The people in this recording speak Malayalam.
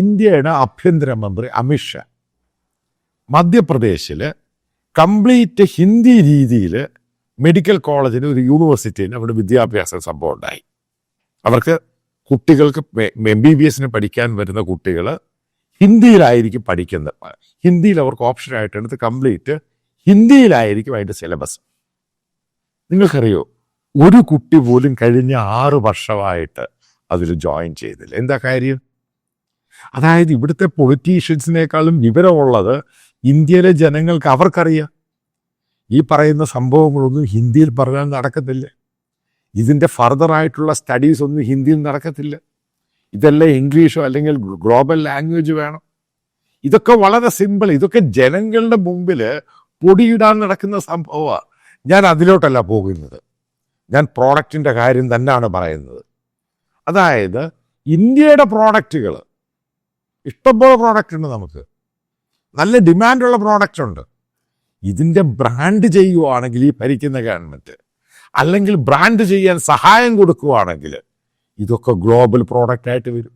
ഇന്ത്യയുടെ ആഭ്യന്തരമന്ത്രി അമിത്ഷാ മധ്യപ്രദേശിൽ കംപ്ലീറ്റ് ഹിന്ദി രീതിയിൽ മെഡിക്കൽ കോളേജിന് ഒരു യൂണിവേഴ്സിറ്റിന് അവിടെ വിദ്യാഭ്യാസ സംഭവം ഉണ്ടായി. അവർക്ക് കുട്ടികൾക്ക് MBBS പഠിക്കാൻ വരുന്ന കുട്ടികൾ ഹിന്ദിയിലായിരിക്കും പഠിക്കുന്നത്. ഹിന്ദിയിൽ അവർക്ക് ഓപ്ഷനായിട്ട് എടുത്ത് കംപ്ലീറ്റ് ഹിന്ദിയിലായിരിക്കും അതിൻ്റെ സിലബസ്. നിങ്ങൾക്കറിയോ, ഒരു കുട്ടി പോലും കഴിഞ്ഞ 6 വർഷമായിട്ട് അതിൽ ജോയിൻ ചെയ്തില്ല. എന്താ കാര്യം? അതായത് ഇവിടുത്തെ പൊളിറ്റീഷ്യൻസിനേക്കാളും വിവരമുള്ളത് ഇന്ത്യയിലെ ജനങ്ങൾക്ക് അവർക്കറിയാം. ഈ പറയുന്ന സംഭവങ്ങളൊന്നും ഹിന്ദിയിൽ പറഞ്ഞാൽ നടക്കത്തില്ല. ഇതിൻ്റെ ഫർദറായിട്ടുള്ള സ്റ്റഡീസ് ഒന്നും ഹിന്ദിയിൽ നടക്കത്തില്ല. ഇതെല്ലാം ഇംഗ്ലീഷോ അല്ലെങ്കിൽ ഗ്ലോബൽ ലാംഗ്വേജ് വേണം. ഇതൊക്കെ വളരെ സിമ്പിൾ. ഇതൊക്കെ ജനങ്ങളുടെ മുമ്പിൽ പൊടിയിടാൻ നടക്കുന്ന സംഭവമാണ്. ഞാൻ അതിലോട്ടല്ല പോകുന്നത്. ഞാൻ പ്രോഡക്റ്റിൻ്റെ കാര്യം തന്നെയാണ് പറയുന്നത്. അതായത് ഇന്ത്യയുടെ പ്രോഡക്റ്റുകൾ ഇഷ്ടംപോലെ പ്രോഡക്റ്റ് ഉണ്ട്. നമുക്ക് നല്ല ഡിമാൻഡുള്ള പ്രോഡക്റ്റ് ഉണ്ട്. ഇതിൻ്റെ ബ്രാൻഡ് ചെയ്യുവാണെങ്കിൽ ഈ ഭരിക്കുന്ന ഗവൺമെൻറ്, അല്ലെങ്കിൽ ബ്രാൻഡ് ചെയ്യാൻ സഹായം കൊടുക്കുവാണെങ്കിൽ ഇതൊക്കെ ഗ്ലോബൽ പ്രോഡക്റ്റ് ആയിട്ട് വരും.